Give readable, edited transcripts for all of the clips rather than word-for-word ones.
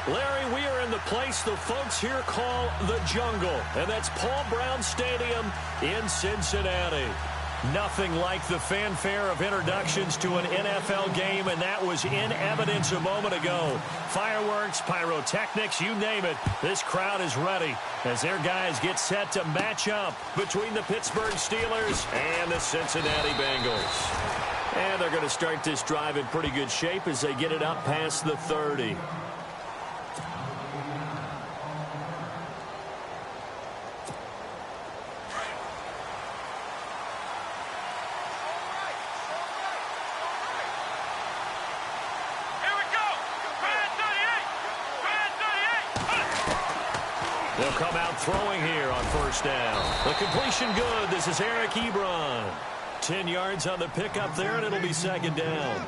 Larry, we are in the place the folks here call the Jungle, and that's Paul Brown Stadium in Cincinnati. Nothing like the fanfare of introductions to an NFL game, and that was in evidence a moment ago. Fireworks, pyrotechnics, you name it. This crowd is ready as their guys get set to match up between the Pittsburgh Steelers and the Cincinnati Bengals. And they're going to start this drive in pretty good shape as they get it up past the 30. They'll come out throwing here on first down. The completion good. This is Eric Ebron. 10 yards on the pickup there, and it'll be second down.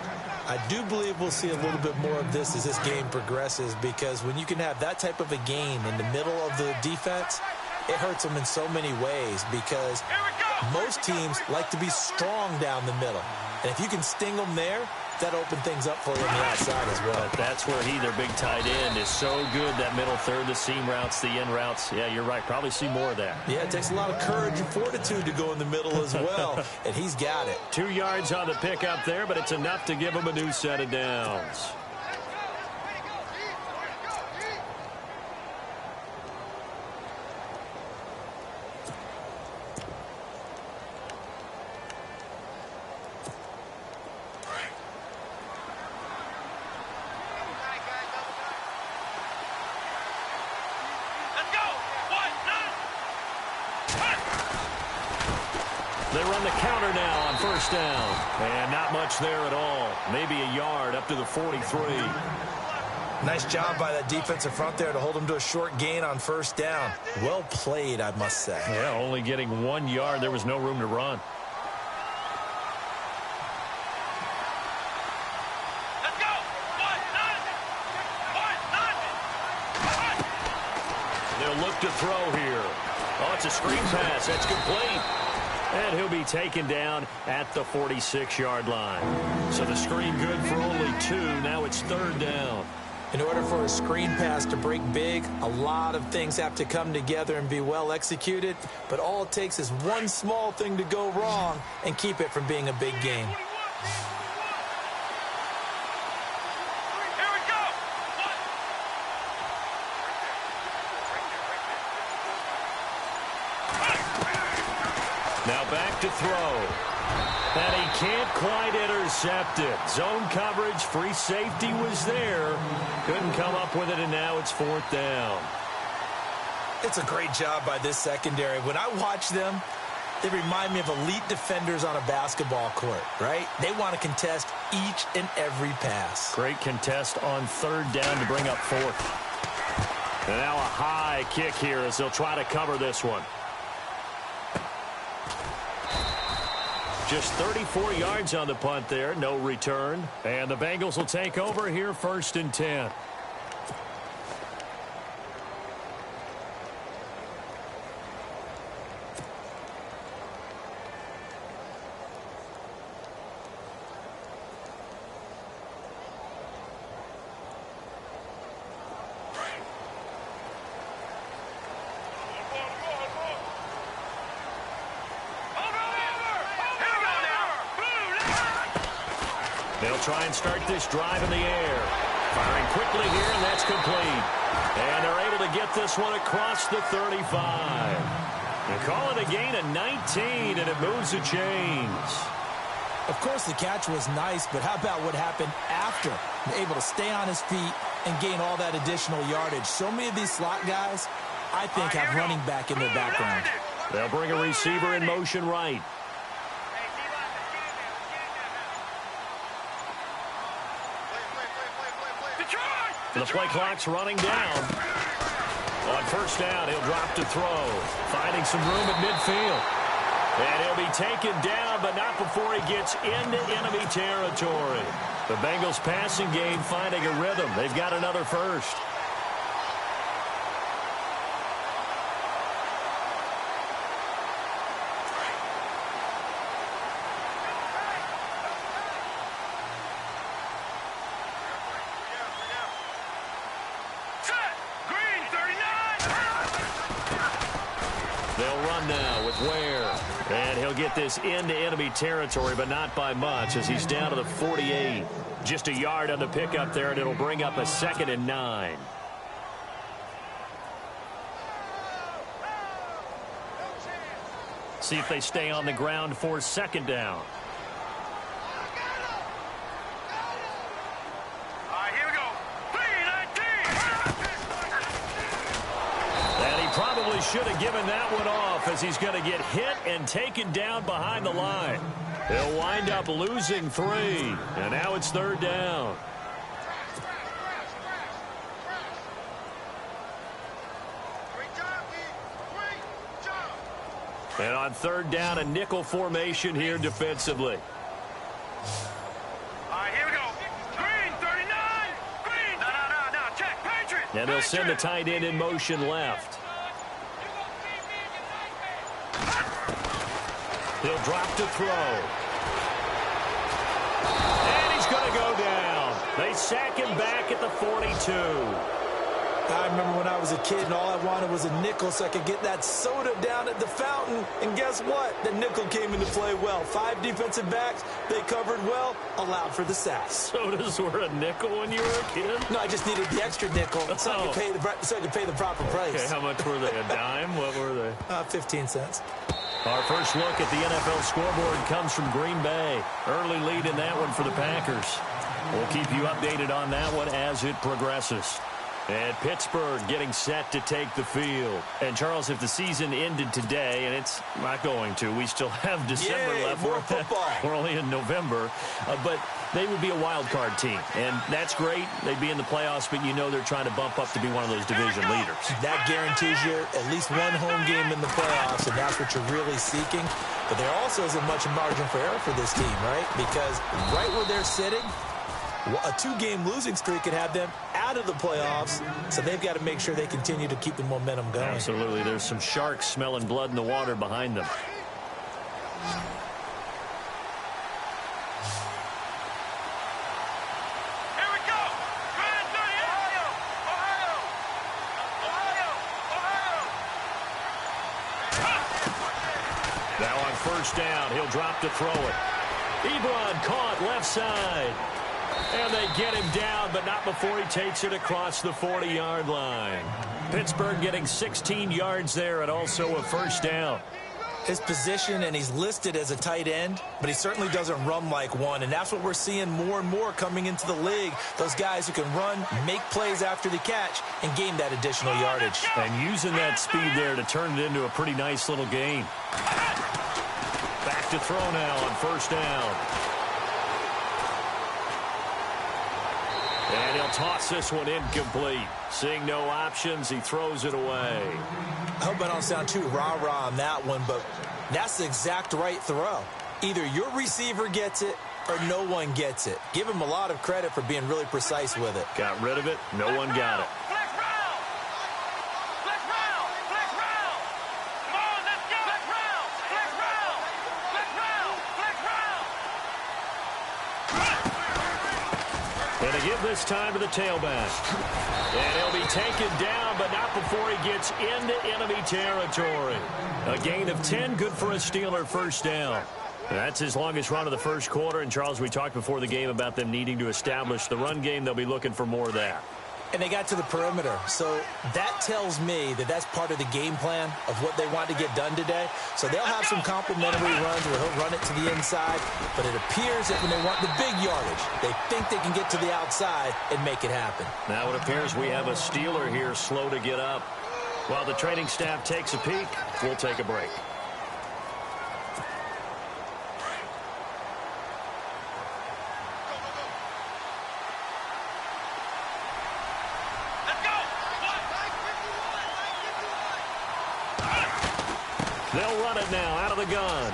I do believe we'll see a little bit more of this as this game progresses, because when you can have that type of a game in the middle of the defense, it hurts them in so many ways, because most teams like to be strong down the middle. And if you can sting them there, that open things up for you on the outside as well. But that's where their big tight end, is so good, that middle third, the seam routes, the in routes. Yeah, you're right. Probably see more of that. Yeah, it takes a lot of courage and fortitude to go in the middle as well, and he's got it. 2 yards on the pickup there, but it's enough to give him a new set of downs. They run the counter now on first down. And not much there at all. Maybe a yard up to the 43. Nice job by that defensive front there to hold him to a short gain on first down. Well played, I must say. Yeah, only getting 1 yard. There was no room to run. Let's go. They'll look to throw here. Oh, it's a screen pass. That's complete. And he'll be taken down at the 46-yard line. So the screen good for only 2. Now it's third down. In order for a screen pass to break big, a lot of things have to come together and be well executed. But all it takes is one small thing to go wrong and keep it from being a big game. Now back to throw. And he can't quite intercept it. Zone coverage, free safety was there. Couldn't come up with it, and now it's fourth down. It's a great job by this secondary. When I watch them, they remind me of elite defenders on a basketball court, right? They want to contest each and every pass. Great contest on third down to bring up fourth. And now a high kick here as they'll try to cover this one. Just 34 yards on the punt there, no return. And the Bengals will take over here, first and 10. They'll try and start this drive in the air. Firing quickly here, and that's complete. And they're able to get this one across the 35. They call it a gain of 19, and it moves the chains. Of course, the catch was nice, but how about what happened after? Able to stay on his feet and gain all that additional yardage. So many of these slot guys, I think, have running back in their background. They'll bring a receiver in motion right. The play clock's running down. On first down, he'll drop to throw. Finding some room at midfield. And he'll be taken down, but not before he gets into enemy territory. The Bengals passing game finding a rhythm. They've got another first. They'll run now with Ware. And he'll get this into enemy territory, but not by much as he's down to the 48. Just a yard on the pickup there, and it'll bring up a 2nd and 9. See if they stay on the ground for 2nd down. Probably should have given that one off as he's going to get hit and taken down behind the line. He'll wind up losing 3, and now it's 3rd down. And on 3rd down, a nickel formation here defensively. And they'll send the tight end in motion left. He'll drop to throw. And he's going to go down. They sack him back at the 42. I remember when I was a kid and all I wanted was a nickel so I could get that soda down at the fountain. And guess what? The nickel came into play well. 5 defensive backs, they covered well, allowed for the sacks. Sodas were a nickel when you were a kid? No, I just needed the extra nickel so I could pay the proper price. Okay, how much were they? A dime? What were they? 15 cents. Our first look at the NFL scoreboard comes from Green Bay. Early lead in that one for the Packers. We'll keep you updated on that one as it progresses. And Pittsburgh getting set to take the field. And, Charles, if the season ended today, and it's not going to, we still have December left. More football. We're only in November. But they would be a wild card team. And that's great. They'd be in the playoffs, but you know they're trying to bump up to be one of those division leaders. That guarantees you at least one home game in the playoffs, and that's what you're really seeking. But there also isn't much margin for error for this team, right? Because right where they're sitting, a 2-game losing streak could have them out of the playoffs, so they've got to make sure they continue to keep the momentum going. Absolutely. There's some sharks smelling blood in the water behind them. Here we go. Now on 1st down, he'll drop to throw it. Ebron caught left side. And they get him down, but not before he takes it across the 40-yard line. Pittsburgh getting 16 yards there and also a 1st down. His position, and he's listed as a tight end, but he certainly doesn't run like one, and that's what we're seeing more and more coming into the league. Those guys who can run, make plays after the catch, and gain that additional yardage. And using that speed there to turn it into a pretty nice little gain. Back to throw now on 1st down. And he'll toss this one incomplete. Seeing no options, he throws it away. I hope I don't sound too rah-rah on that one, but that's the exact right throw. Either your receiver gets it or no one gets it. Give him a lot of credit for being really precise with it. Got rid of it. No one got it. And to give this time to the tailback. And he'll be taken down, but not before he gets into enemy territory. A gain of 10, good for a Steeler 1st down. That's his longest run of the 1st quarter. And, Charles, we talked before the game about them needing to establish the run game. They'll be looking for more of that. And they got to the perimeter. So that tells me that that's part of the game plan of what they want to get done today. So they'll have some complimentary runs where he'll run it to the inside. But it appears that when they want the big yardage, they think they can get to the outside and make it happen. Now it appears we have a Steeler here slow to get up. While the training staff takes a peek, we'll take a break. They'll run it now out of the gun.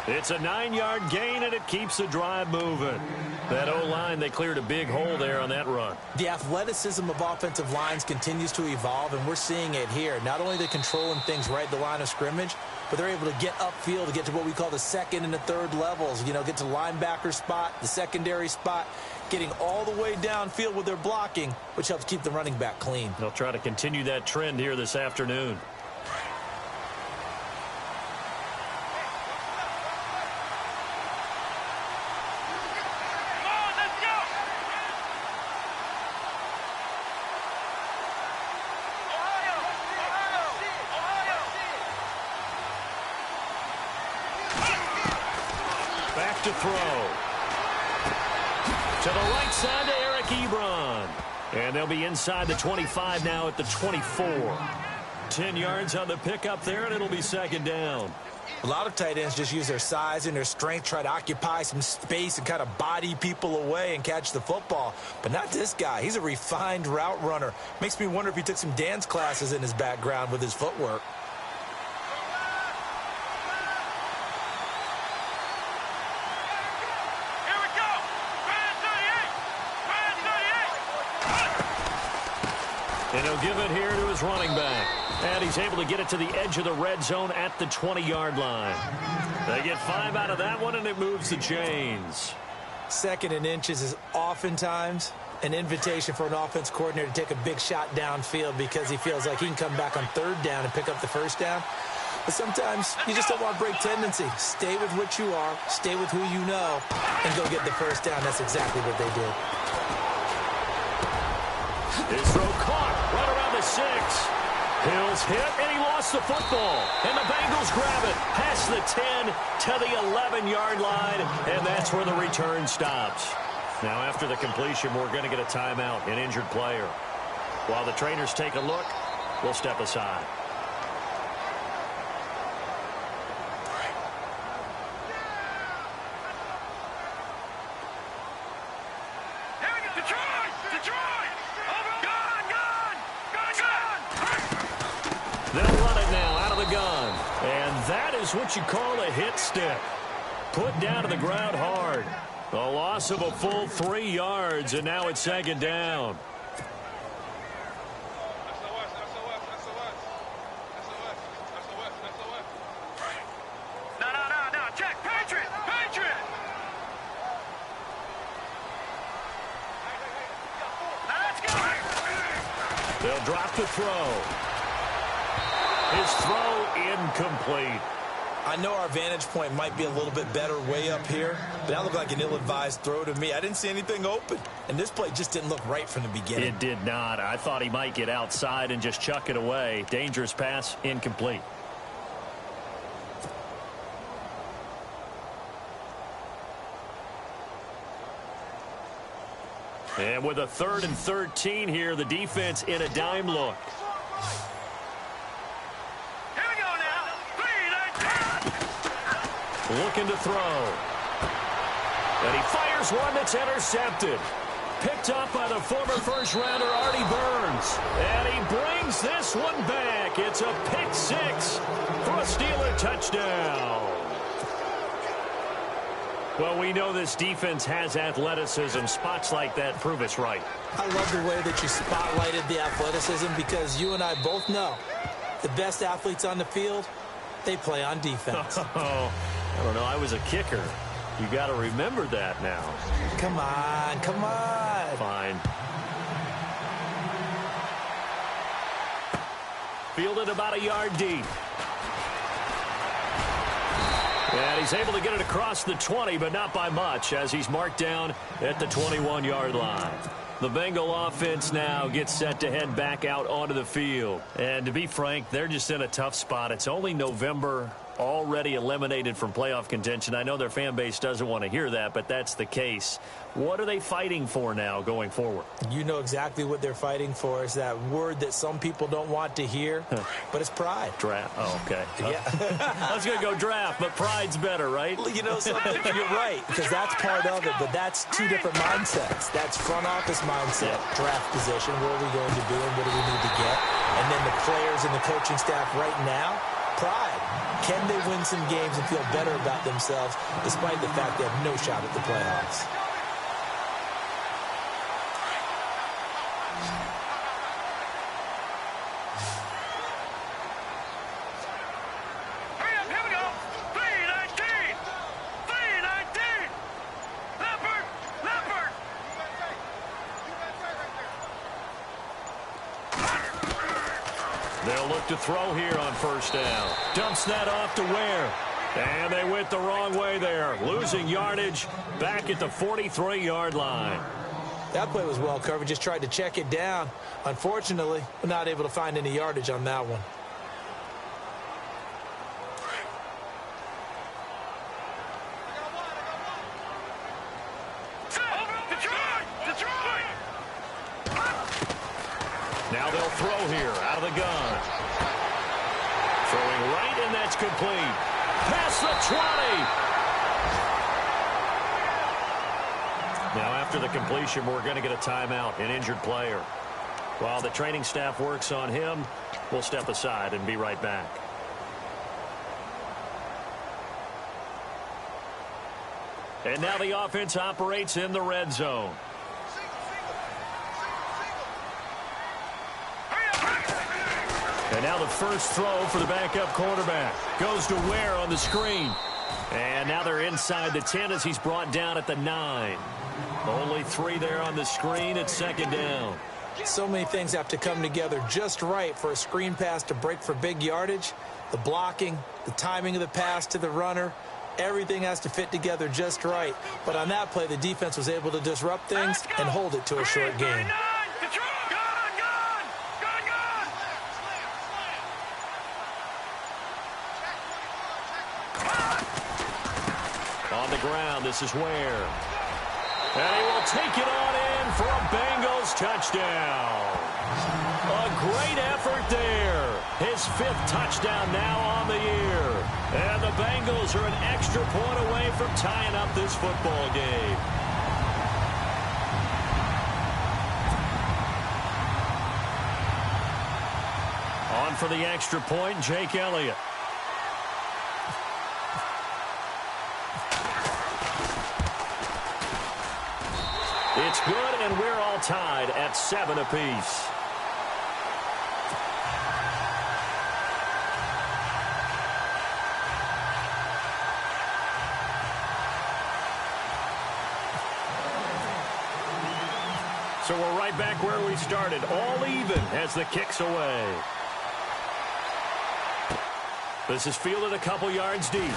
It's a 9-yard gain, and it keeps the drive moving. That O-line, they cleared a big hole there on that run. The athleticism of offensive lines continues to evolve, and we're seeing it here. Not only are they controlling things right at the line of scrimmage, but they're able to get upfield to get to what we call the 2nd and the 3rd levels. You know, get to the linebacker spot, the secondary spot. getting all the way downfield with their blocking, which helps keep the running back clean. They'll try to continue that trend here this afternoon. Back to throw. To the right side to Eric Ebron. And they'll be inside the 25 now at the 24. 10 yards on the pickup there, and it'll be second down. A lot of tight ends just use their size and their strength, try to occupy some space and kind of body people away and catch the football. But not this guy. He's a refined route runner. Makes me wonder if he took some dance classes in his background with his footwork. And he'll give it here to his running back. And he's able to get it to the edge of the red zone at the 20-yard line. They get 5 out of that one, and it moves the chains. Second and inches is oftentimes an invitation for an offense coordinator to take a big shot downfield because he feels like he can come back on third down and pick up the first down. But sometimes you just don't want to break tendency. Stay with what you are, stay with who you know, and go get the first down. That's exactly what they did. His throw caught right around the 6. Hill's hit, and he lost the football. And the Bengals grab it past the 10 to the 11-yard line, and that's where the return stops. Now, after the completion, we're going to get a timeout, an injured player. While the trainers take a look, we'll step aside. They'll run it now out of the gun. And that is what you call a hit stick. Put down to the ground hard. A loss of a full 3 yards, and now it's second down. No, check. Patriot! Let's go! They'll drop the throw. His throw incomplete. I know our vantage point might be a little bit better way up here, but that looked like an ill-advised throw to me. I didn't see anything open, and this play just didn't look right from the beginning. It did not. I thought he might get outside and just chuck it away. Dangerous pass, incomplete. And with a 3rd and 13 here, the defense in a dime look. Looking to throw. And he fires one that's intercepted. Picked up by the former first-rounder Artie Burns. And he brings this one back. It's a pick 6 for a Steeler touchdown. Well, we know this defense has athleticism. Spots like that prove us right. I love the way that you spotlighted the athleticism because you and I both know the best athletes on the field, they play on defense. I don't know. I was a kicker. You got to remember that now. Come on. Fine. Fielded about a yard deep. And he's able to get it across the 20, but not by much, as he's marked down at the 21-yard line. The Bengal offense now gets set to head back out onto the field. And to be frank, they're just in a tough spot. It's only November, already eliminated from playoff contention. I know their fan base doesn't want to hear that, but that's the case. What are they fighting for now going forward? You know exactly what they're fighting for. Is that word that some people don't want to hear, but it's pride. Draft. Oh, okay. Yeah. I was going to go draft, but pride's better, right? You know something? You're right, because that's part of it, but that's two different mindsets. That's front office mindset, draft position, where are we going to be and what do we need to get? And then the players and the coaching staff right now, pride. Can they win some games and feel better about themselves despite the fact they have no shot at the playoffs? They'll look to throw here on first down. Dumps that off to Ware. And they went the wrong way there. Losing yardage back at the 43-yard line. That play was well covered. Just tried to check it down. Unfortunately, we're not able to find any yardage on that one. Now they'll throw here out of the gun. Throwing right, and that's complete. Past the 20. Now after the completion, we're going to get a timeout, an injured player. While the training staff works on him, we'll step aside and be right back. And now the offense operates in the red zone. And now the first throw for the backup quarterback. Goes to Ware on the screen. And now they're inside the 10 as he's brought down at the 9. Only 3 there on the screen at second down. So many things have to come together just right for a screen pass to break for big yardage. The blocking, the timing of the pass to the runner, everything has to fit together just right. But on that play, the defense was able to disrupt things and hold it to a short gain. On the ground, this is Ware. And he will take it on in for a Bengals touchdown. A great effort there. His 5th touchdown now on the year. And the Bengals are an extra point away from tying up this football game. On for the extra point, Jake Elliott. It's good, and we're all tied at 7 apiece. So we're right back where we started, all even as the kick's away. This is fielded a couple yards deep.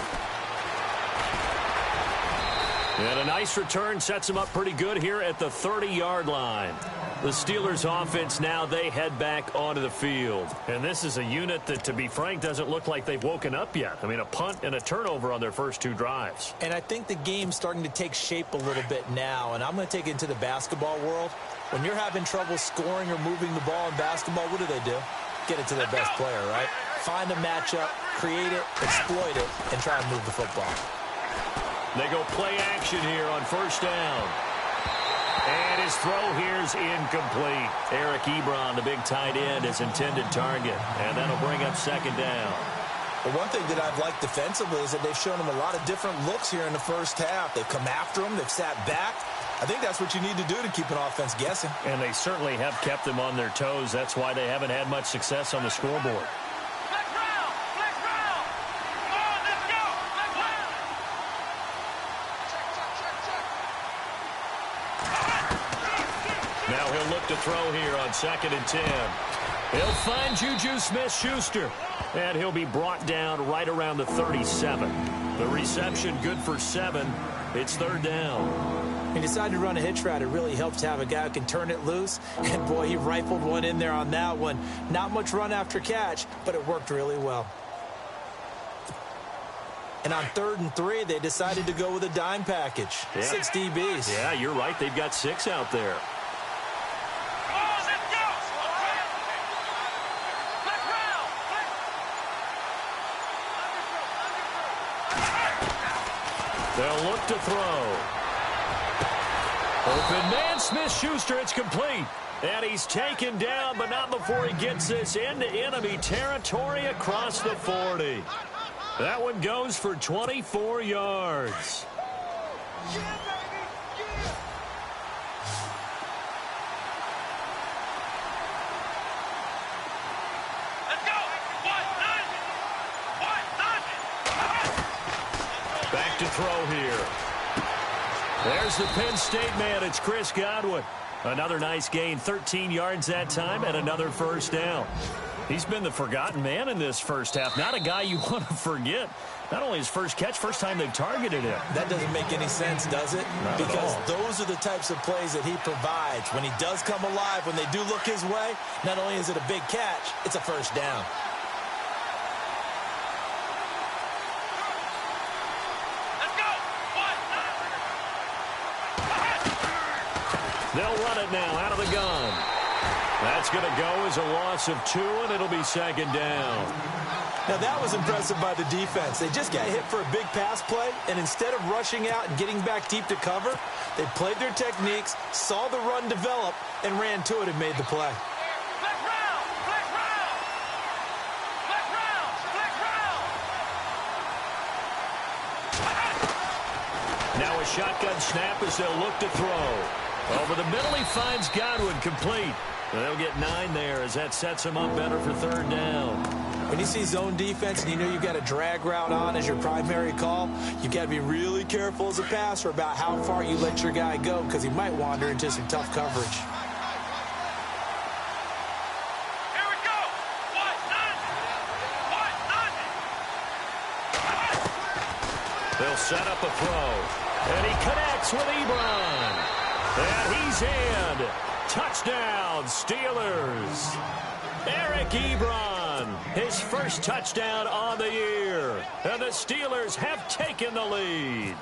And a nice return sets them up pretty good here at the 30-yard line. The Steelers offense now, they head back onto the field. And this is a unit that, to be frank, doesn't look like they've woken up yet. I mean, a punt and a turnover on their first 2 drives. And I think the game's starting to take shape a little bit now. And I'm going to take it into the basketball world. When you're having trouble scoring or moving the ball in basketball, what do? Get it to their best player, right? Find a matchup, create it, exploit it, and try and move the football. They go play action here on first down. And his throw here's incomplete. Eric Ebron, the big tight end, his intended target. And that'll bring up second down. Well, one thing that I've liked defensively is that they've shown them a lot of different looks here in the first half. They've come after them. They've sat back. I think that's what you need to do to keep an offense guessing. And they certainly have kept them on their toes. That's why they haven't had much success on the scoreboard. Now he'll look to throw here on 2nd and 10. He'll find Juju Smith-Schuster. And he'll be brought down right around the 37. The reception good for 7. It's 3rd down. He decided to run a hitch route. It really helps to have a guy who can turn it loose. And, boy, he rifled one in there on that one. Not much run after catch, but it worked really well. And on 3rd and 3, they decided to go with a dime package. Yeah. 6 DBs. Yeah, you're right. They've got 6 out there. They'll look to throw. Open man, Smith-Schuster, it's complete. And he's taken down, but not before he gets this into enemy territory across the 40. That one goes for 24 yards. Back to throw here. There's the Penn State man. It's Chris Godwin. Another nice gain, 13 yards that time, and another first down. He's been the forgotten man in this first half. Not a guy you want to forget. Not only his first catch, first time they've targeted him. That doesn't make any sense, does it? Not because at all. Those are the types of plays that he provides. When he does come alive, when they do look his way, not only is it a big catch, it's a first down. They'll run it now out of the gun. That's going to go as a loss of 2, and it'll be second down. Now, that was impressive by the defense. They just got hit for a big pass play, and instead of rushing out and getting back deep to cover, they played their techniques, saw the run develop, and ran to it and made the play. Now a shotgun snap as they'll look to throw. Over the middle, he finds Godwin, complete. They'll get 9 there as that sets him up better for third down. When you see zone defense and you know you've got a drag route on as your primary call, you've got to be really careful as a passer about how far you let your guy go because he might wander into some tough coverage. Here we go. They'll set up a throw. And he connects with Ebron. And he's in. Touchdown, Steelers. Eric Ebron, his first touchdown on the year. And the Steelers have taken the lead.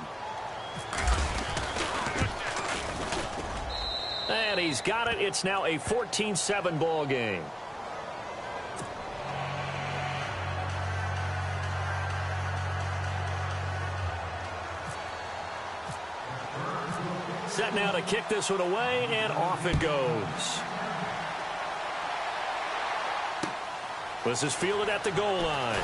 And he's got it. It's now a 14-7 ball game. Set now to kick this one away, and off it goes. This is fielded at the goal line.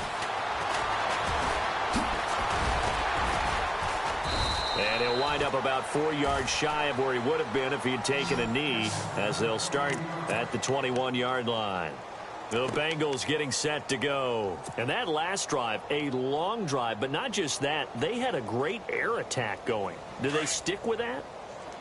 And he'll wind up about 4 yards shy of where he would have been if he had taken a knee, as they'll start at the 21-yard line. The Bengals getting set to go. And that last drive, a long drive, but not just that. They had a great air attack going. Do they stick with that?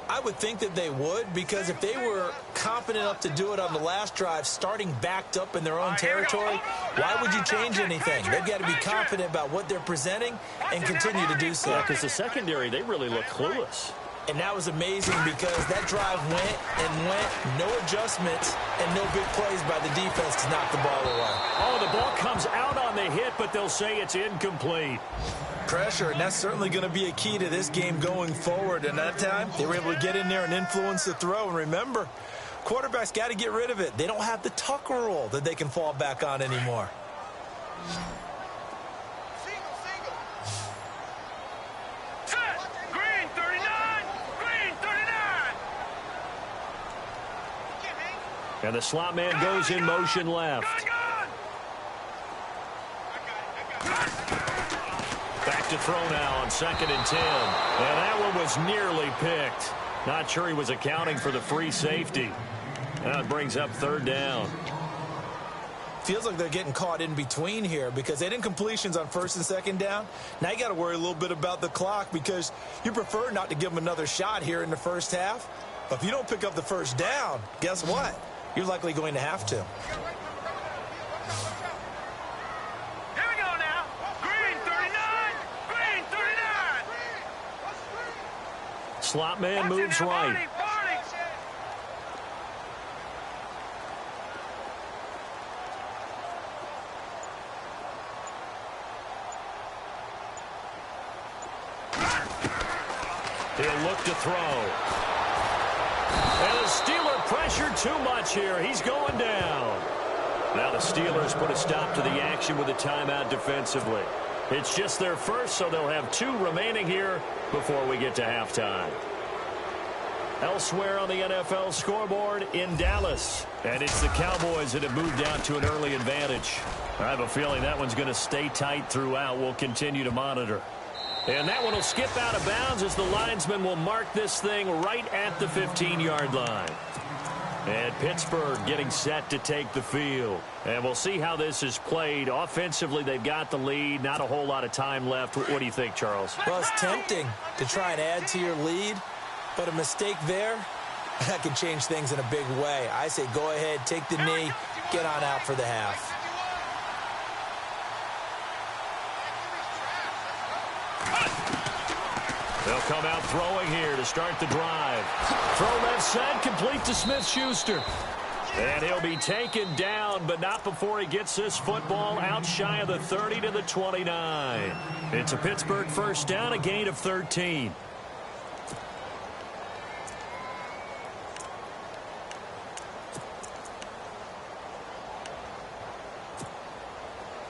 I would think that they would, because if they were confident enough to do it on the last drive, starting backed up in their own territory, why would you change anything? They've got to be confident about what they're presenting and continue to do so. Yeah, because the secondary, they really look clueless. And that was amazing because that drive went and went, no adjustments, and no big plays by the defense to knock the ball away. Oh, the ball comes out on the hit, but they'll say it's incomplete. Pressure, and that's certainly going to be a key to this game going forward. And that time, they were able to get in there and influence the throw. And remember, quarterbacks got to get rid of it. They don't have the tuck rule that they can fall back on anymore. Green 39. Green 39. And the slot man goes in motion left. Back to throw now on 2nd and 10. And that one was nearly picked. Not sure he was accounting for the free safety. Now it brings up 3rd down. Feels like they're getting caught in between here because they didn't completions on 1st and 2nd down. Now you got to worry a little bit about the clock because you prefer not to give them another shot here in the first half. But if you don't pick up the 1st down, guess what? You're likely going to have to. Slot man moves right. He'll look to throw. And the Steeler pressure too much here. He's going down. Now the Steelers put a stop to the action with a timeout defensively. It's just their first, so they'll have 2 remaining here before we get to halftime. Elsewhere on the NFL scoreboard in Dallas. And it's the Cowboys that have moved out to an early advantage. I have a feeling that one's going to stay tight throughout. We'll continue to monitor. And that one will skip out of bounds as the linesman will mark this thing right at the 15-yard line. And Pittsburgh getting set to take the field. And we'll see how this is played. Offensively, they've got the lead. Not a whole lot of time left. What do you think, Charles? Well, it's tempting to try and add to your lead, but a mistake there, that can change things in a big way. I say go ahead, take the knee, get on out for the half. They'll come out throwing here to start the drive. Throw left side, complete to Smith-Schuster. And he'll be taken down, but not before he gets this football out shy of the 30 to the 29. It's a Pittsburgh first down, a gain of 13.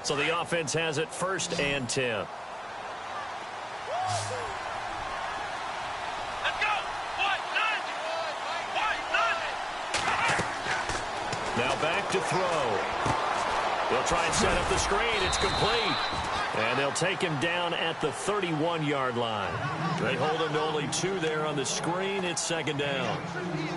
So the offense has it 1st and 10. Now back to throw. They'll try and set up the screen. It's complete. And they'll take him down at the 31-yard line. They hold him to only 2 there on the screen. It's 2nd down.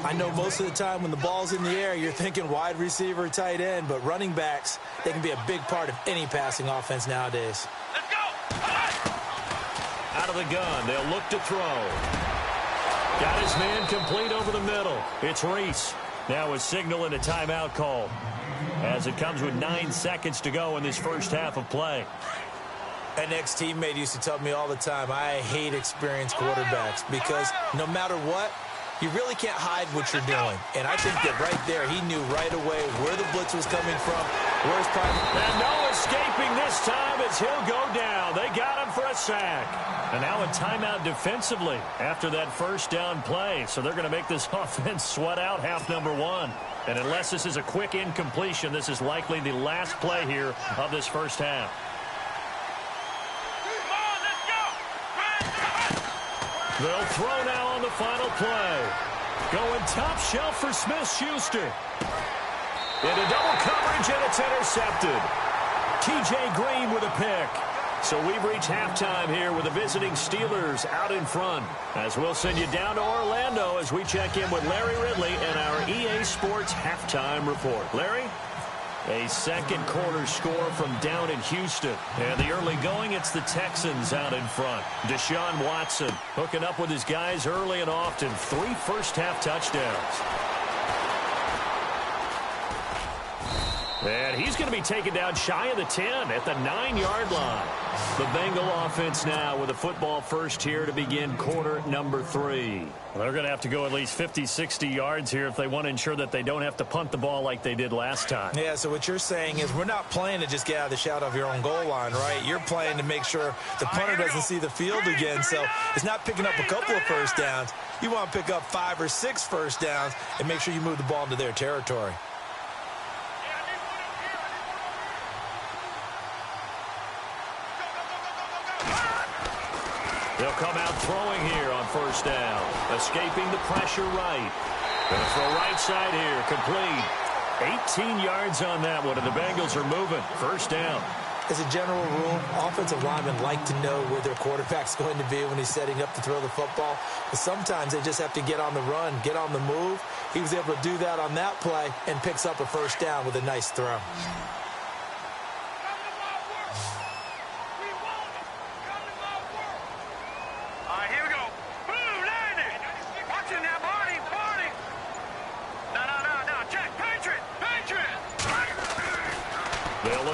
I know most of the time when the ball's in the air, you're thinking wide receiver, tight end, but running backs, they can be a big part of any passing offense nowadays. Let's go! Out of the gun, they'll look to throw. Got his man complete over the middle. It's Reese. Now a signal and a timeout call as it comes with 9 seconds to go in this first half of play. An ex-teammate used to tell me all the time, I hate experienced quarterbacks because no matter what, you really can't hide what you're doing. And I think that right there, he knew right away where the blitz was coming from, where his primary... And no escaping this time as he'll go down. They got him for a sack. And now a timeout defensively after that first down play. So they're going to make this offense sweat out half number 1. And unless this is a quick incompletion, this is likely the last play here of this first half. They'll throw now on the final play. Going top shelf for Smith-Schuster. Into double coverage, and it's intercepted. T.J. Green with a pick. So we've reached halftime here with the visiting Steelers out in front. As we'll send you down to Orlando as we check in with Larry Ridley and our EA Sports halftime report. Larry? A second quarter score from down in Houston. And the early going, it's the Texans out in front. Deshaun Watson hooking up with his guys early and often. 3 first-half touchdowns. And he's going to be taken down shy of the 10 at the 9-yard line. The Bengal offense now with a football first here to begin quarter number 3. They're going to have to go at least 50, 60 yards here if they want to ensure that they don't have to punt the ball like they did last time. Yeah, so what you're saying is we're not playing to just get out of the shadow of your own goal line, right? You're playing to make sure the punter doesn't see the field again. So it's not picking up a couple of first downs. You want to pick up 5 or 6 first downs and make sure you move the ball into their territory. They'll come out throwing here on first down. Escaping the pressure right. Going to throw right side here. Complete. 18 yards on that one, and the Bengals are moving. First down. As a general rule, offensive linemen like to know where their quarterback's going to be when he's setting up to throw the football. But sometimes they just have to get on the run, get on the move. He was able to do that on that play and picks up a first down with a nice throw.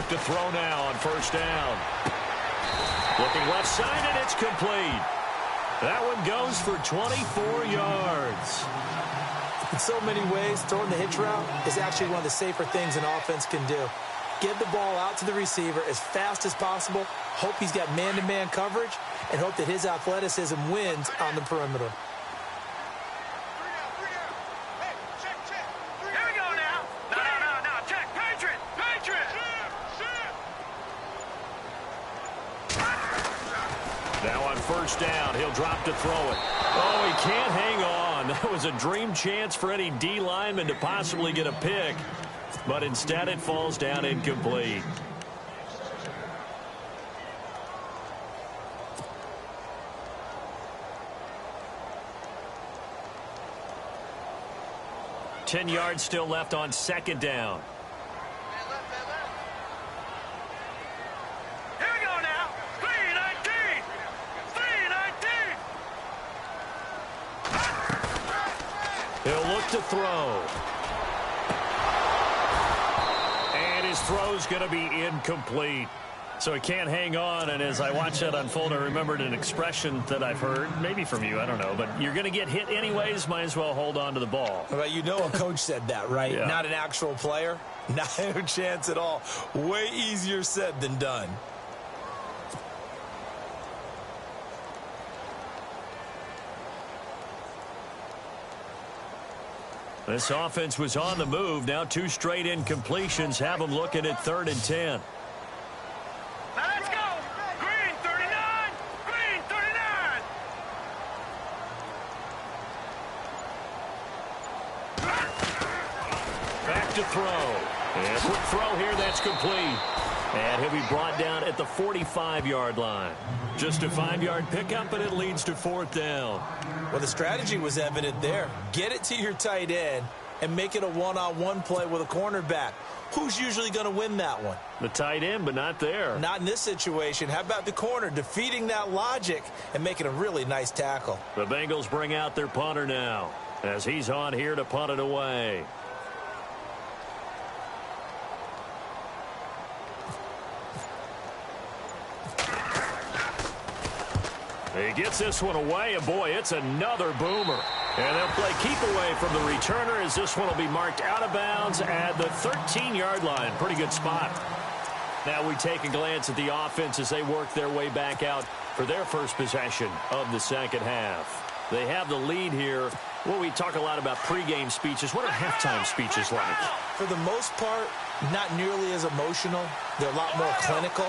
To throw now on first down. Looking left side, and it's complete. That one goes for 24 yards. In so many ways, throwing the hitch route is actually one of the safer things an offense can do. Get the ball out to the receiver as fast as possible, hope he's got man-to-man coverage, and hope that his athleticism wins on the perimeter. First down, he'll drop to throw it. Oh, he can't hang on. That was a dream chance for any D lineman to possibly get a pick, but instead it falls down incomplete. Ten yards still left on second down. He'll look to throw. And his throw's going to be incomplete. So he can't hang on, and as I watch that unfold, I remembered an expression that I've heard, maybe from you, I don't know, but you're going to get hit anyways, might as well hold on to the ball. Well, you know a coach said that, right? Yeah. Not an actual player. Not a chance at all. Way easier said than done. This offense was on the move. Now 2 straight incompletions have them looking at 3rd and 10. Now let's go. Green 39. Green 39. Back to throw. And a quick throw here. That's complete. And he'll be brought down at the 45-yard line. Just a 5-yard pickup, and it leads to 4th down. Well, the strategy was evident there. Get it to your tight end and make it a one-on-one play with a cornerback. Who's usually going to win that one? The tight end, but not there. Not in this situation. How about the corner defeating that logic and making a really nice tackle? The Bengals bring out their punter now as he's on here to punt it away. He gets this one away, and boy, it's another boomer. And they'll play keep away from the returner as this one will be marked out of bounds at the 13-yard line. Pretty good spot. Now we take a glance at the offense as they work their way back out for their first possession of the second half. They have the lead here. Well, we talk a lot about pregame speeches. What are halftime speeches like? For the most part, not nearly as emotional. They're a lot more clinical.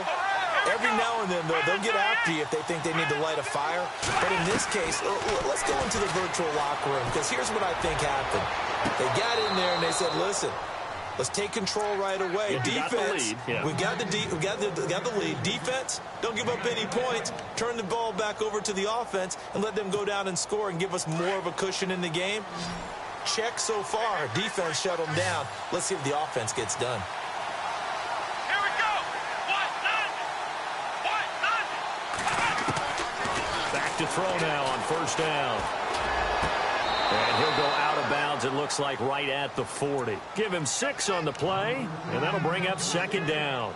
Every now and then, though, they'll get after you if they think they need to light a fire. But in this case, let's go into the virtual locker room, because here's what I think happened. They got in there and they said, listen, let's take control right away. Defense, we've got the lead. Defense, don't give up any points. Turn the ball back over to the offense and let them go down and score and give us more of a cushion in the game. Check so far. Defense shut them down. Let's see if the offense gets done. To throw now on first down. And he'll go out of bounds, it looks like, right at the 40. Give him 6 on the play, and that'll bring up 2nd down.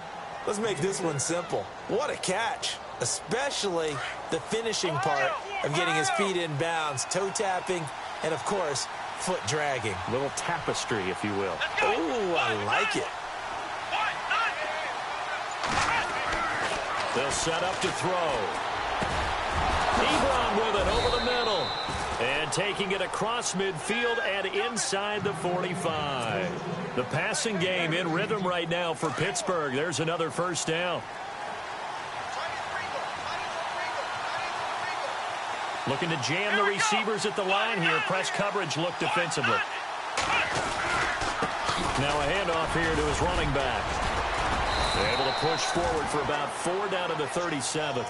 Let's make this one simple. What a catch, especially the finishing part of getting his feet in bounds, toe tapping, and, of course, foot dragging. A little tapestry, if you will. Oh, I like it. They'll set up to throw. Ebron with it over the middle. And taking it across midfield and inside the 45. The passing game in rhythm right now for Pittsburgh. There's another first down. Looking to jam the receivers at the line here. Press coverage look defensively. Now a handoff here to his running back. Able to push forward for about 4 down to the 37.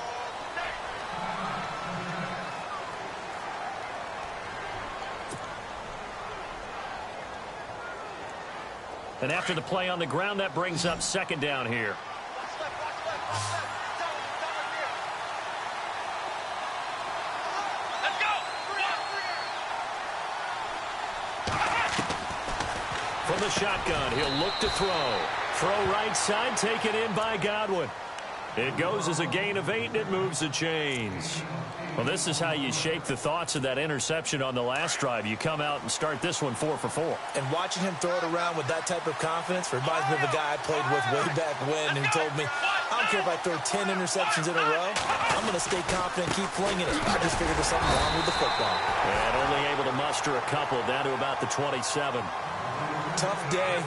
And after the play on the ground, that brings up 2nd down here. Let's go. From the shotgun, he'll look to throw. Throw right side, taken in by Godwin. It goes as a gain of 8, and it moves the chains. Well, this is how you shape the thoughts of that interception on the last drive. You come out and start this one 4 for 4. And watching him throw it around with that type of confidence reminds me of a guy I played with way back when who told me, I don't care if I throw 10 interceptions in a row, I'm going to stay confident, keep flinging it. I just figured there's something wrong with the football. And only able to muster a couple down to about the 27. Tough day,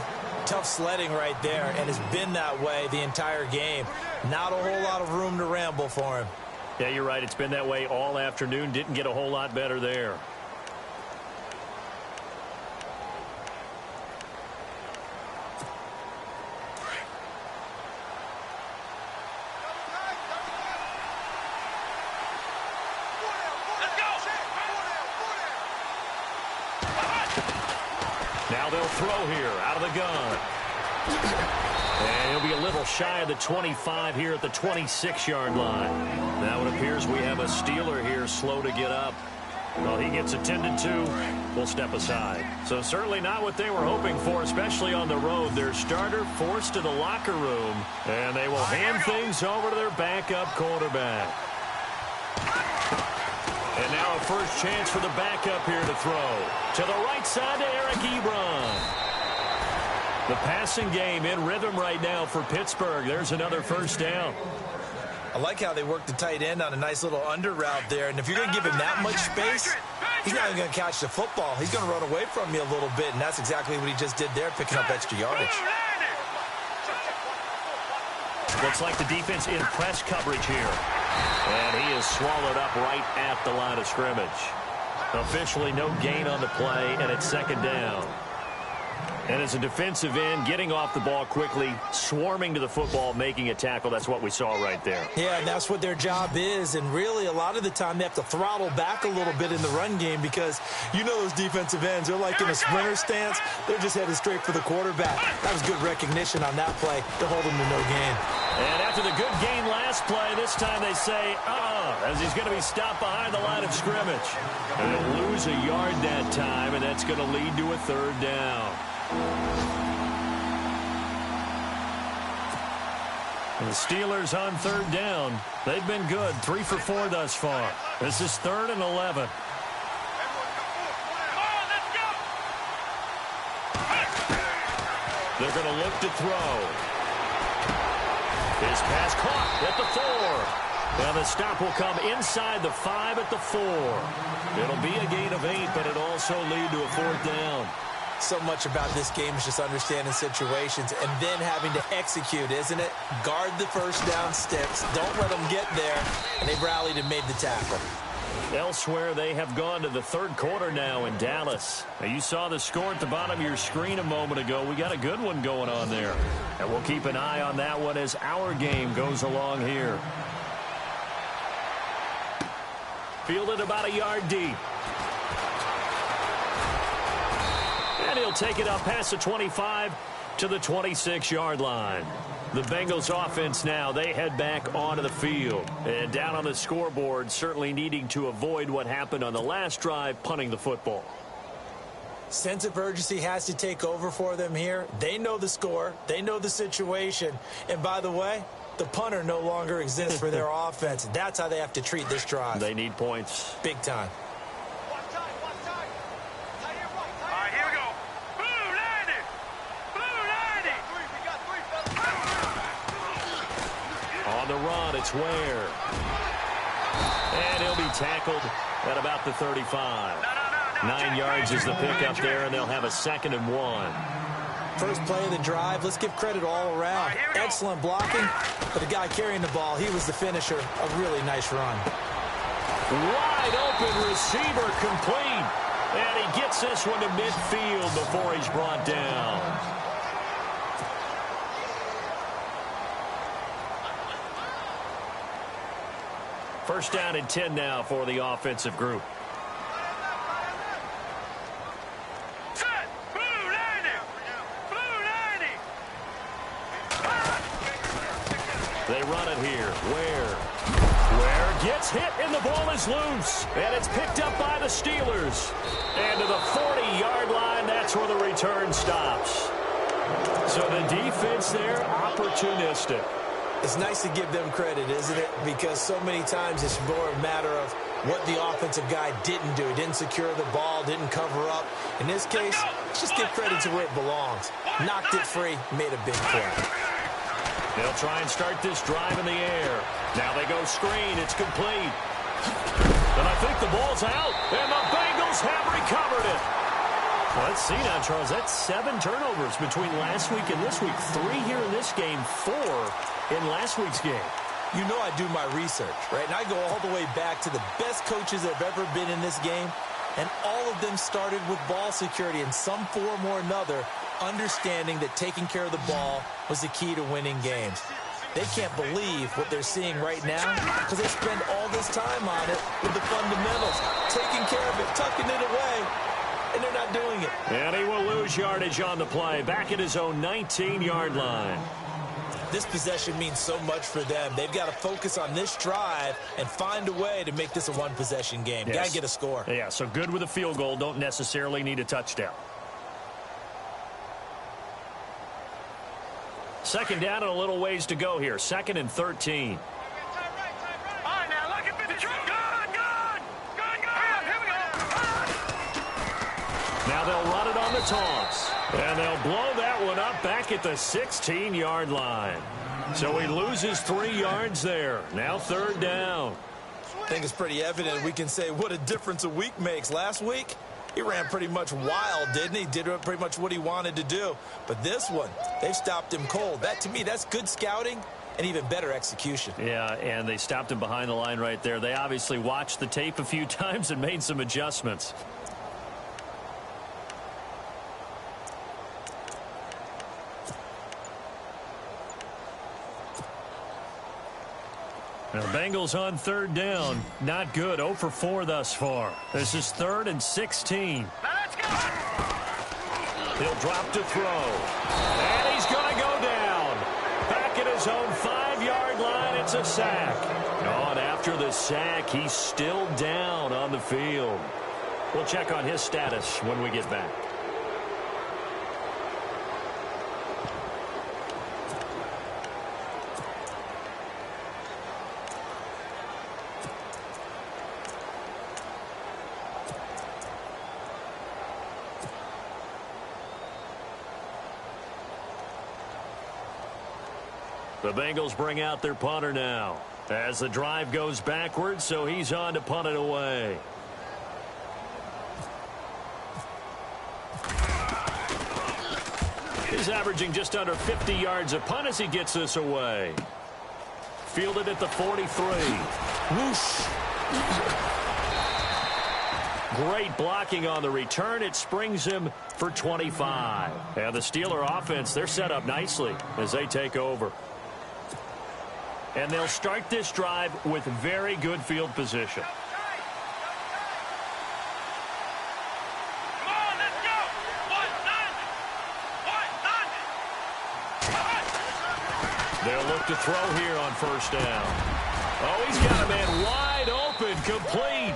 tough sledding right there, and it's been that way the entire game. Not a whole lot of room to ramble for him. Yeah, you're right. It's been that way all afternoon. Didn't get a whole lot better there. Now they'll throw here out of the gun. And he'll be a little shy of the 25 here at the 26-yard line. Now it appears we have a Steeler here slow to get up. Well, he gets attended to. We'll step aside. So certainly not what they were hoping for, especially on the road. Their starter forced to the locker room, and they will hand things over to their backup quarterback. And now a first chance for the backup here to throw. To the right side to Eric Ebron. The passing game in rhythm right now for Pittsburgh. There's another first down. I like how they work the tight end on a nice little under route there. And if you're going to give him that much space, he's not even going to catch the football. He's going to run away from you a little bit, and that's exactly what he just did there, picking up extra yardage. Looks like the defense in press coverage here. And he is swallowed up right at the line of scrimmage. Officially no gain on the play, and it's second down. And as a defensive end, getting off the ball quickly, swarming to the football, making a tackle, that's what we saw right there. Yeah, and that's what their job is. And really, a lot of the time, they have to throttle back a little bit in the run game because you know those defensive ends, they're like in a sprinter stance. They're just headed straight for the quarterback. That was good recognition on that play to hold him to no gain. And after the good gain last play, this time they say, as he's going to be stopped behind the line of scrimmage. And they'll lose a yard that time, and that's going to lead to a third down. The Steelers on third down. They've been good, 3 for 4 thus far. This is 3rd and 11. They're going to look to throw. His pass caught at the 4. And the stop will come inside the 5 at the 4. It'll be a gain of 8, but it'll also lead to a 4th down. So much about this game is just understanding situations and then having to execute, isn't it? Guard the first down sticks. Don't let them get there. And they've rallied and made the tackle. Elsewhere, they have gone to the third quarter now in Dallas. Now, you saw the score at the bottom of your screen a moment ago. We got a good one going on there. And we'll keep an eye on that one as our game goes along here. Fielded about a yard deep. And he'll take it up past the 25 to the 26-yard line. The Bengals offense now, they head back onto the field. And down on the scoreboard, certainly needing to avoid what happened on the last drive, punting the football. Sense of urgency has to take over for them here. They know the score. They know the situation. And by the way, the punter no longer exists for their offense. That's how they have to treat this drive. They need points. Big time. On the run, it's Ware. And he'll be tackled at about the 35. 9 yards is the pickup there, and they'll have a 2nd and 1. First play of the drive, let's give credit all around. Excellent blocking, but the guy carrying the ball, he was the finisher. A really nice run. Wide open receiver complete. And he gets this one to midfield before he's brought down. First down and 10 now for the offensive group. Set. Blue 90. Blue 90. They run it here. Ware gets hit and the ball is loose. And it's picked up by the Steelers. And to the 40-yard line, that's where the return stops. So the defense there, opportunistic. It's nice to give them credit, isn't it? Because so many times it's more a matter of what the offensive guy didn't do. He didn't secure the ball, didn't cover up. In this case, let's just give credit to where it belongs. Knocked it free, made a big play. They'll try and start this drive in the air. Now they go screen. It's complete. And I think the ball's out. And the Bengals have recovered it. Well, let's see now, Charles. That's 7 turnovers between last week and this week. 3 here in this game, 4 in last week's game. You know I do my research, right? And I go all the way back to the best coaches that have ever been in this game. And all of them started with ball security in some form or another, understanding that taking care of the ball was the key to winning games. They can't believe what they're seeing right now because they spend all this time on it with the fundamentals, taking care of it, tucking it away, and they're not doing it. And he will lose yardage on the play, back at his own 19-yard line. this possession means so much for them. They've got to focus on this drive and find a way to make this a one-possession game. Yes. Got to get a score. Yeah, so good with a field goal. Don't necessarily need a touchdown. Second down and a little ways to go here. 2nd and 13. Now they'll run it on the toss. And they'll blow that one up back at the 16-yard line. So he loses 3 yards there. Now 3rd down. I think it's pretty evident we can say what a difference a week makes. Last week, he ran pretty much wild, didn't he? Did pretty much what he wanted to do. But this one, they've stopped him cold. That, to me, that's good scouting and even better execution. Yeah, and they stopped him behind the line right there. They obviously watched the tape a few times and made some adjustments. Now, Bengals on 3rd down. Not good. 0 for 4 thus far. This is 3rd and 16. Let's go! He'll drop to throw. And he's going to go down. Back at his own 5-yard line. It's a sack. Oh, and after the sack, he's still down on the field. We'll check on his status when we get back. The Bengals bring out their punter now as the drive goes backwards, so he's on to punt it away. He's averaging just under 50 yards a punt as he gets this away. Fielded at the 43. Whoosh. Great blocking on the return. It springs him for 25. And the Steeler offense, they're set up nicely as they take over. And they'll start this drive with very good field position. Come on, let's go! 190! They'll look to throw here on 1st down. Oh, he's got a man wide open, complete.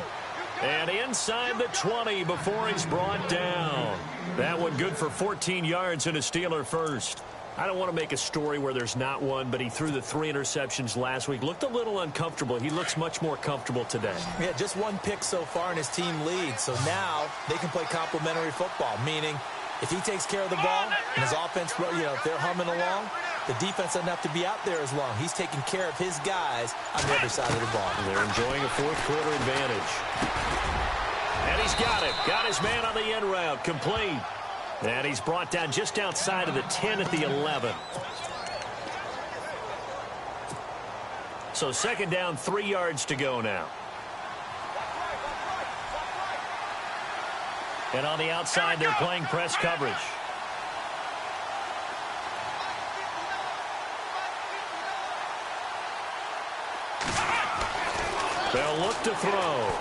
And inside the 20 before he's brought down. That one good for 14 yards and a Steeler first. I don't want to make a story where there's not one, but he threw the 3 interceptions last week. Looked a little uncomfortable. He looks much more comfortable today. Yeah, just 1 pick so far and his team leads. So now they can play complementary football, meaning if he takes care of the ball and his offense, if they're humming along, the defense doesn't have to be out there as long. He's taking care of his guys on the other side of the ball. They're enjoying a 4th quarter advantage. And he's got it. Got his man on the end route. Complete. And he's brought down just outside of the 10 at the 11. So 2nd down, 3 yards to go now. And on the outside, they're playing press coverage. They'll look to throw.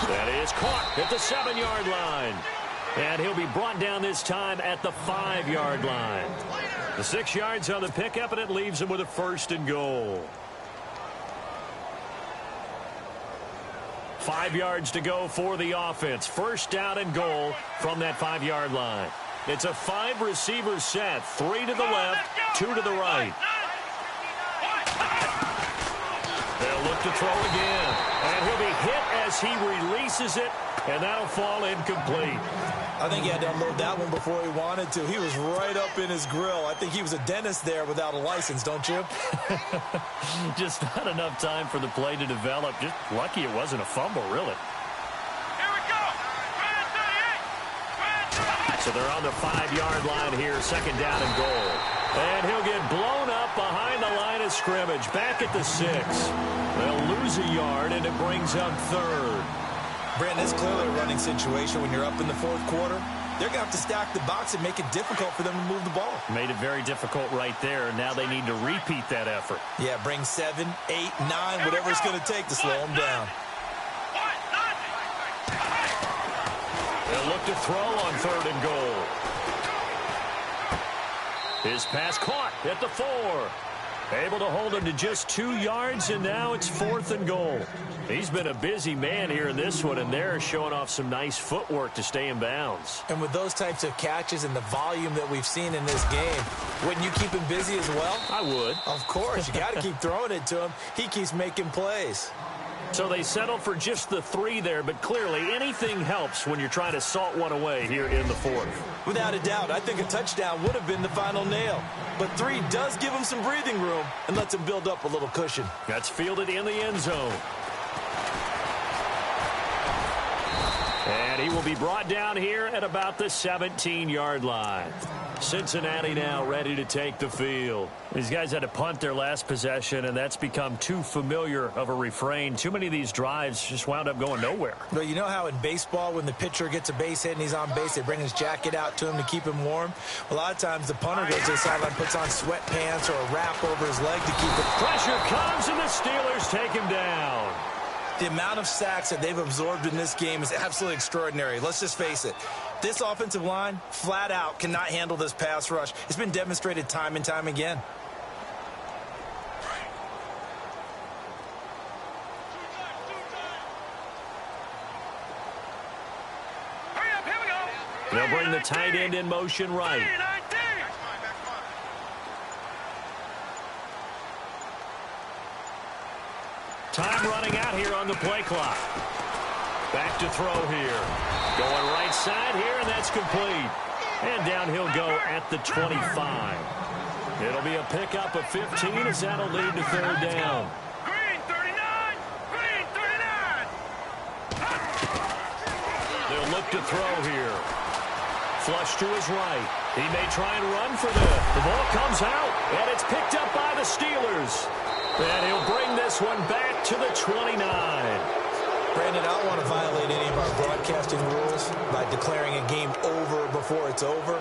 That is caught at the 7-yard line. And he'll be brought down this time at the 5-yard line. The 6 yards on the pickup, and it leaves him with a 1st and goal. 5 yards to go for the offense. 1st down and goal from that 5-yard line. It's a 5-receiver set. 3 to the left, 2 to the right. They'll look to throw again. And he'll be hit as he releases it, and that'll fall incomplete. I think he had to unload that one before he wanted to. He was right up in his grill. I think he was a dentist there without a license, don't you? Just not enough time for the play to develop. Just lucky it wasn't a fumble, really. Here we go! So they're on the 5-yard line here, 2nd down and goal. And he'll get blown up behind the line of scrimmage, back at the 6. They'll lose a yard, and it brings up 3rd. Brandon, it's clearly a running situation when you're up in the 4th quarter. They're going to have to stack the box and make it difficult for them to move the ball. Made it very difficult right there. Now they need to repeat that effort. Yeah, bring 7, 8, 9, whatever it's going to take to slow them down. They'll look to throw on 3rd and goal. His pass caught at the 4. Able to hold him to just 2 yards, and now it's 4th and goal. He's been a busy man here in this one, and they're showing off some nice footwork to stay in bounds. And with those types of catches and the volume that we've seen in this game, wouldn't you keep him busy as well? I would. Of course. You got to keep throwing it to him. He keeps making plays. So they settle for just the 3 there, but clearly anything helps when you're trying to salt one away here in the 4th. Without a doubt, I think a touchdown would have been the final nail. But 3 does give him some breathing room and lets him build up a little cushion. That's fielded in the end zone. And he will be brought down here at about the 17-yard line. Cincinnati now ready to take the field. These guys had to punt their last possession, and that's become too familiar of a refrain. Too many of these drives just wound up going nowhere. But you know how in baseball, when the pitcher gets a base hit and he's on base, they bring his jacket out to him to keep him warm? A lot of times the punter goes to the sideline, puts on sweatpants or a wrap over his leg to keep it. Pressure comes, and the Steelers take him down. The amount of sacks that they've absorbed in this game is absolutely extraordinary. Let's just face it. This offensive line, flat out, cannot handle this pass rush. It's been demonstrated time and time again. Hurry up, here we go. They'll bring the tight end in motion right. Time running out here on the play clock. Back to throw here. Going right side here, and that's complete. And down he'll go at the 25. It'll be a pickup of 15 as that'll lead to 3rd down. Green 39. Green 39. They'll look to throw here. Flush to his right. He may try and run for this. The ball comes out, and it's picked up by the Steelers. And he'll bring this one back to the 29. Brandon, I don't want to violate any of our broadcasting rules by declaring a game over before it's over.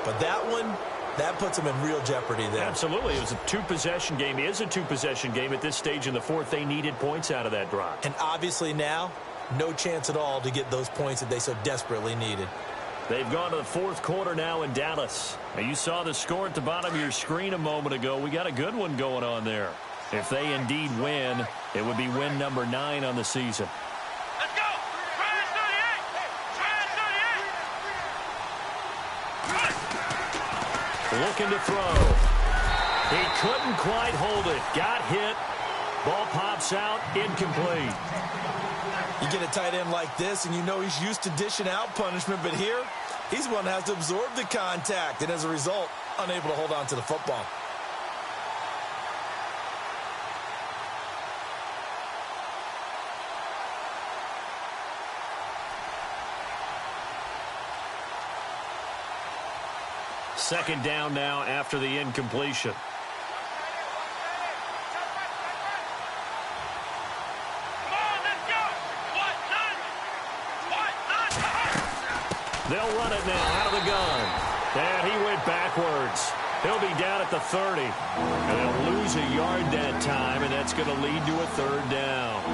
But that one, that puts them in real jeopardy there. Absolutely. It was a 2-possession game. It is a 2-possession game at this stage in the 4th. They needed points out of that drive. And obviously now, no chance at all to get those points that they so desperately needed. They've gone to the 4th quarter now in Dallas. Now, you saw the score at the bottom of your screen a moment ago. We got a good one going on there. If they indeed win, it would be win number 9 on the season. Let's go. Try 38. Looking to throw. He couldn't quite hold it. Got hit. Ball pops out. Incomplete. You get a tight end like this, and you know he's used to dishing out punishment, but here, he's the one that has to absorb the contact, and as a result, unable to hold on to the football. Second down now after the incompletion. Come on, let's go. What? They'll run it now out of the gun. And he went backwards. He'll be down at the 30. And they'll lose a yard that time, and that's going to lead to a 3rd down.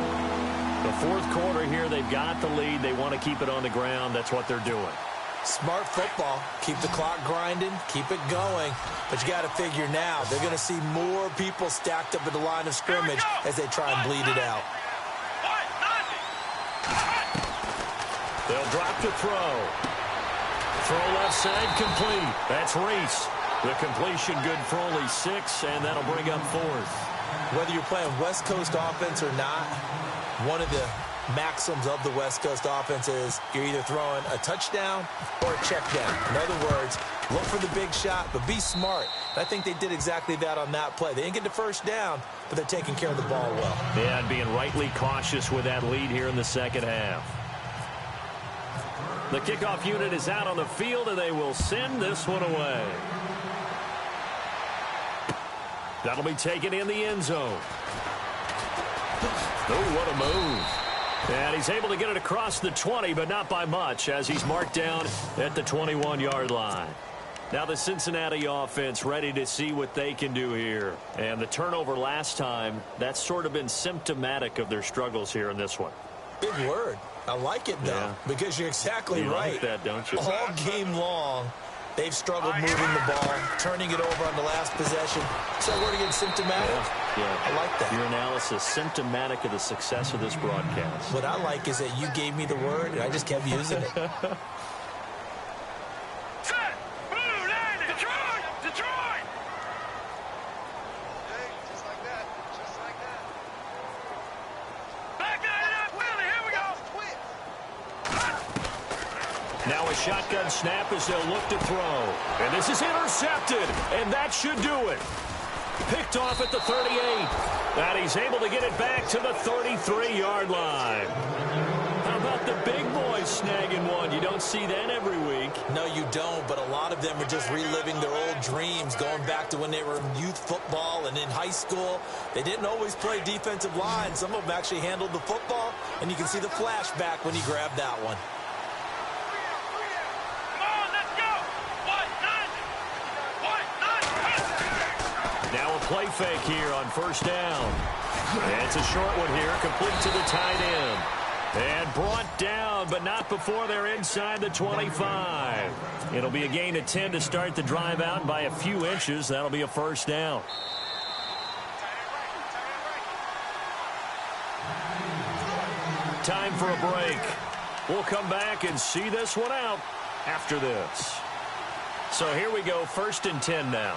The 4th quarter here, they've got the lead. They want to keep it on the ground. That's what they're doing. Smart football. Keep the clock grinding. Keep it going. But you got to figure now, they're going to see more people stacked up at the line of scrimmage as they try and bleed it out. They'll drop to throw. Throw left side complete. That's Reese. The completion good for only 6, and that'll bring up 4th. Whether you're playing West Coast offense or not, one of the maxims of the West Coast offense is you're either throwing a touchdown or a check down. In other words, look for the big shot, but be smart. I think they did exactly that on that play. They didn't get the first down, but they're taking care of the ball well. Yeah, and being rightly cautious with that lead here in the second half. The kickoff unit is out on the field, and they will send this one away. That'll be taken in the end zone. Oh, what a move. And he's able to get it across the 20, but not by much, as he's marked down at the 21-yard line. Now the Cincinnati offense ready to see what they can do here. And the turnover last time, that's sort of been symptomatic of their struggles here in this one. Big word. I like it, though, because you're exactly you right. Like that, don't you? All game long, They've struggled moving the ball, turning it over on the last possession. So we're again symptomatic. Yeah. I like that. Your analysis, symptomatic of the success of this broadcast. What I like is that you gave me the word, and I just kept using it. Set. Blue landing. Detroit. Detroit. Hey, just like that. Just like that. Back out of that Philly. Here we go. Now a shotgun snap as they'll look to throw. And this is intercepted, and that should do it. Picked off at the 38. And he's able to get it back to the 33-yard line. How about the big boys snagging one? You don't see that every week. No, you don't, but a lot of them are just reliving their old dreams, going back to when they were in youth football and in high school. They didn't always play defensive line. Some of them actually handled the football, and you can see the flashback when he grabbed that one. Now a play fake here on first down. And it's a short one here, complete to the tight end. And brought down, but not before they're inside the 25. It'll be a gain of 10 to start the drive out by a few inches. That'll be a first down. Time for a break. We'll come back and see this one out after this. So here we go, 1st and 10 now.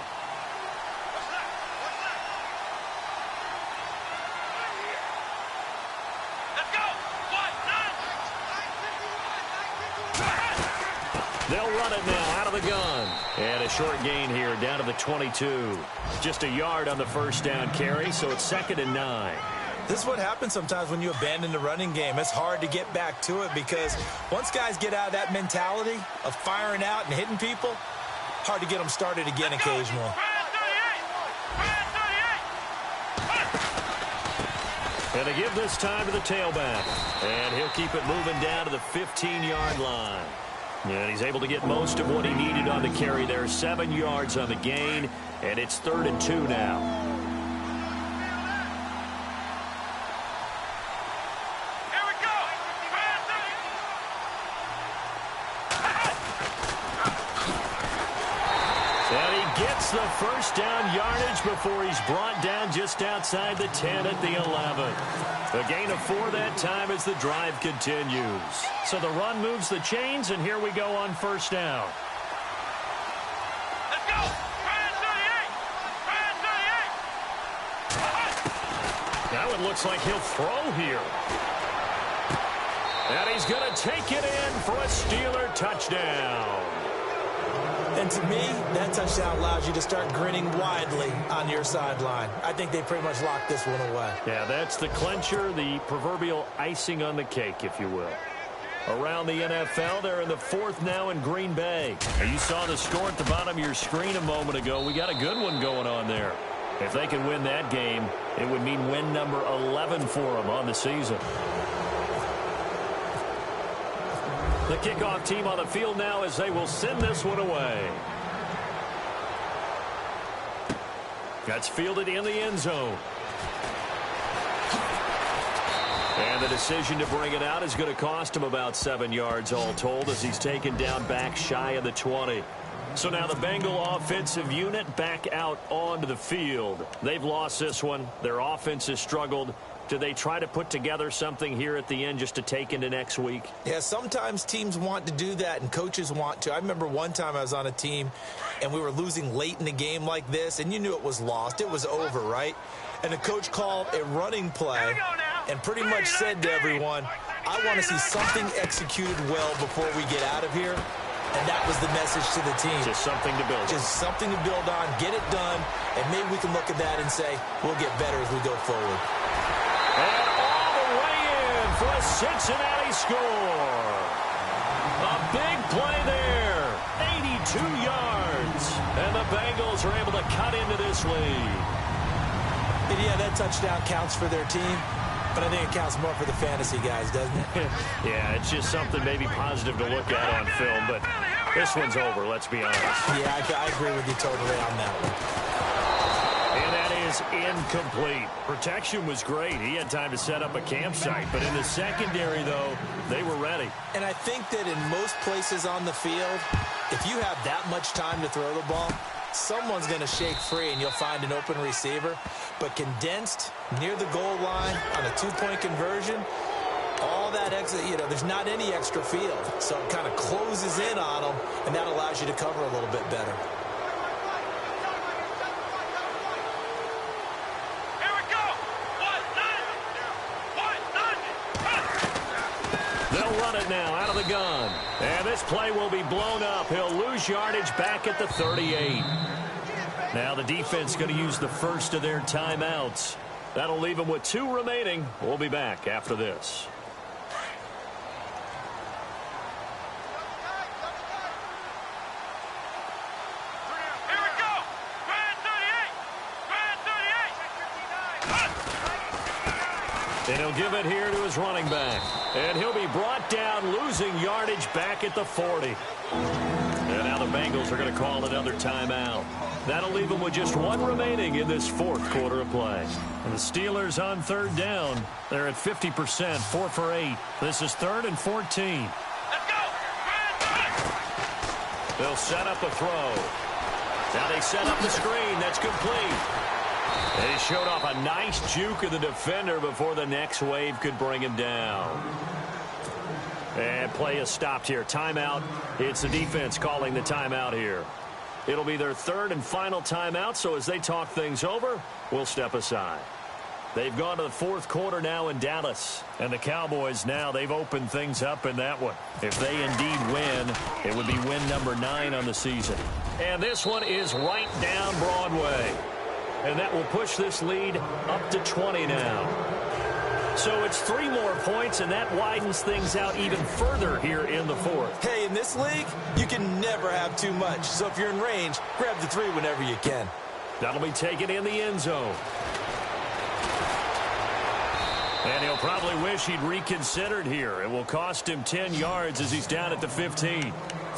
They'll run it now out of the gun. And a short gain here down to the 22. Just a yard on the first down carry, so it's 2nd and 9. This is what happens sometimes when you abandon the running game. It's hard to get back to it because once guys get out of that mentality of firing out and hitting people, hard to get them started again occasionally. And they give this time to the tailback. And he'll keep it moving down to the 15-yard line. And he's able to get most of what he needed on the carry there. 7 yards on the gain, and it's 3rd and 2 now. Here we go. And he gets the first down yardage before he's brought down just outside the 10 at the 11. A gain of 4 that time as the drive continues. So the run moves the chains, and here we go on first down. Let's go. Brand 38. Now it looks like he'll throw here. And he's going to take it in for a Steeler touchdown. And to me, that touchdown allows you to start grinning widely on your sideline. I think they pretty much locked this one away. Yeah, that's the clincher, the proverbial icing on the cake, if you will. Around the NFL, they're in the 4th now in Green Bay. And you saw the score at the bottom of your screen a moment ago. We got a good one going on there. If they can win that game, it would mean win number 11 for them on the season. The kickoff team on the field now as they will send this one away. That's fielded in the end zone. And the decision to bring it out is going to cost him about 7 yards all told as he's taken down back shy of the 20. So now the Bengal offensive unit back out onto the field. They've lost this one. Their offense has struggled. Do they try to put together something here at the end just to take into next week? Yeah, sometimes teams want to do that and coaches want to. I remember one time I was on a team and we were losing late in the game like this, and you knew it was lost. It was over, right? And the coach called a running play and pretty much said to everyone, I want to see something executed well before we get out of here. And that was the message to the team. Just something to build on. Just something to build on, get it done, and maybe we can look at that and say, we'll get better as we go forward. And all the way in for a Cincinnati score. A big play there. 82 yards. And the Bengals are able to cut into this lead. And yeah, that touchdown counts for their team, but I think it counts more for the fantasy guys, doesn't it? Yeah, it's just something maybe positive to look at on film, but this one's over, let's be honest. Yeah, I agree with you totally on that one. And that is incomplete. Protection was great. He had time to set up a campsite. But in the secondary, though, they were ready. And I think that in most places on the field, if you have that much time to throw the ball, someone's going to shake free and you'll find an open receiver. But condensed near the goal line on a two-point conversion, all that extra, there's not any extra field. So it kind of closes in on them, and that allows you to cover a little bit better. They'll run it now out of the gun. And this play will be blown up. He'll lose yardage back at the 38. Now the defense going to use the first of their timeouts. That'll leave them with 2 remaining. We'll be back after this. And he'll give it here to his running back. And he'll be brought down, losing yardage back at the 40. And now the Bengals are going to call another timeout. That'll leave them with just 1 remaining in this 4th quarter of play. And the Steelers on 3rd down. They're at 50%, 4 for 8. This is 3rd and 14. Let's go! They'll set up a throw. Now they set up the screen. That's complete. And he showed off a nice juke of the defender before the next wave could bring him down. And play is stopped here. Timeout. It's the defense calling the timeout here. It'll be their 3rd and final timeout, so as they talk things over, we'll step aside. They've gone to the 4th quarter now in Dallas. And the Cowboys now, they've opened things up in that one. If they indeed win, it would be win number 9 on the season. And this one is right down Broadway. And that will push this lead up to 20 now. So it's 3 more points, and that widens things out even further here in the 4th. Hey, in this league, you can never have too much. So if you're in range, grab the 3 whenever you can. That'll be taken in the end zone. And he'll probably wish he'd reconsidered here. It will cost him 10 yards as he's down at the 15.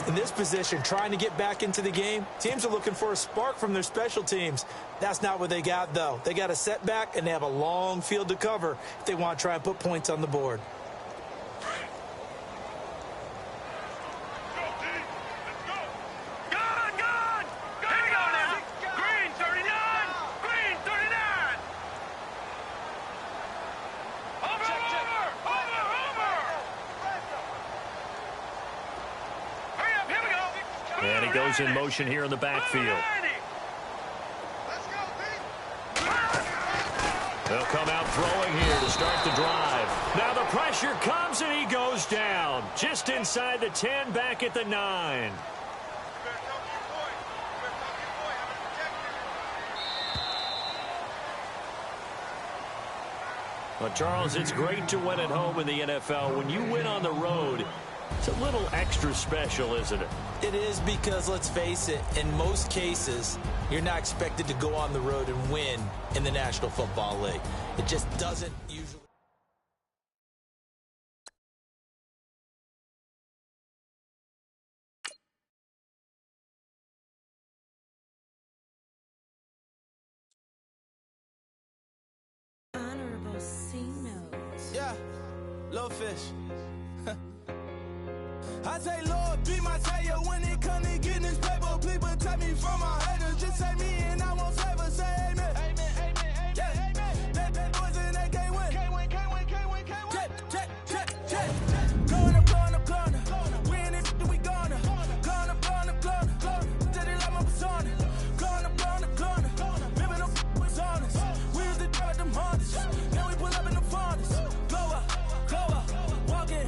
In this position, trying to get back into the game, teams are looking for a spark from their special teams. That's not what they got, though. They got a setback, and they have a long field to cover if they want to try and put points on the board. And he goes in motion here in the backfield. They'll come out throwing here to start the drive. Now the pressure comes and he goes down. Just inside the 10, back at the 9. Well, Charles, it's great to win at home in the NFL. When you win on the road, it's a little extra special, isn't it? It is, because, let's face it, in most cases, you're not expected to go on the road and win in the National Football League. It just doesn't usually. Honorable C notes. Yeah, little fish. I say, Lord, be my savior when it come to getting this paper. Please protect me from my haters. Just say me and I won't favor. Say amen. Amen, amen, amen, yeah. Amen. That boys and they can't win. Can't win, can't win, can't win, can't win. Check. Going up. We in it, we gonna. Going up. Did it like my persona. Going up. Remember them was honest. We used to drive them hardest. Now we pull up in the farthest. Go up. Walk in.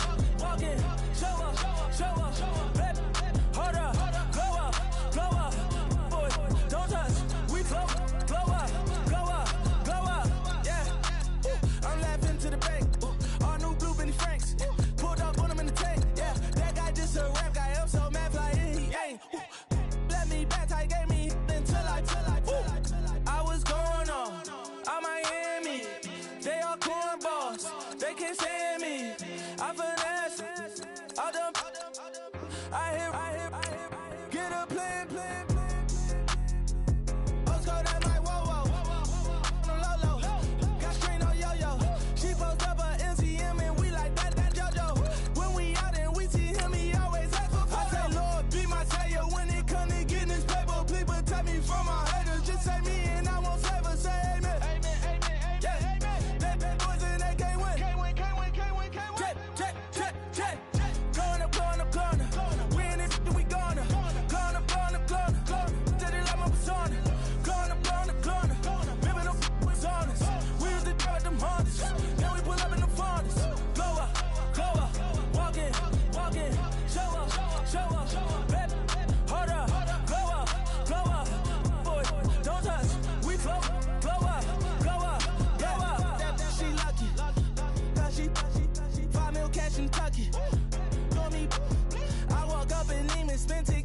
Show up, baby, hold up, go up, spent it.